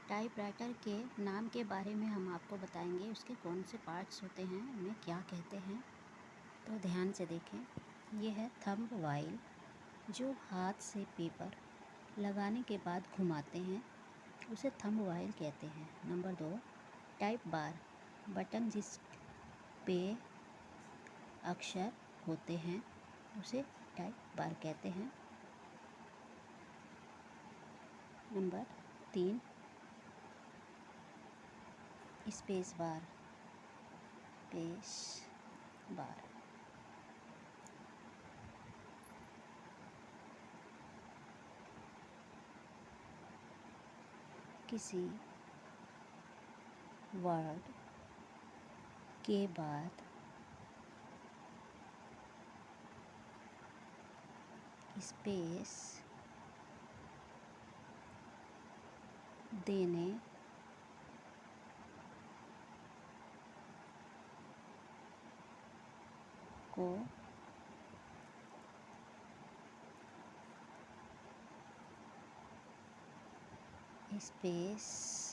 Typewriter के नाम के बारे में हम आपको बताएंगे, उसके कौन से पार्ट्स होते हैं, उन्हें क्या कहते हैं। तो ध्यान से देखें। ये है थंब वाइल, जो हाथ से पेपर लगाने के बाद घुमाते हैं, उसे थंब वाइल कहते हैं। नंबर 2, टाइप बार, बटन जिस पे अक्षर होते हैं उसे टाइप बार कहते हैं। Number 3, space bar, space bar. किसी वर्ड के बाद स्पेस देने को स्पेस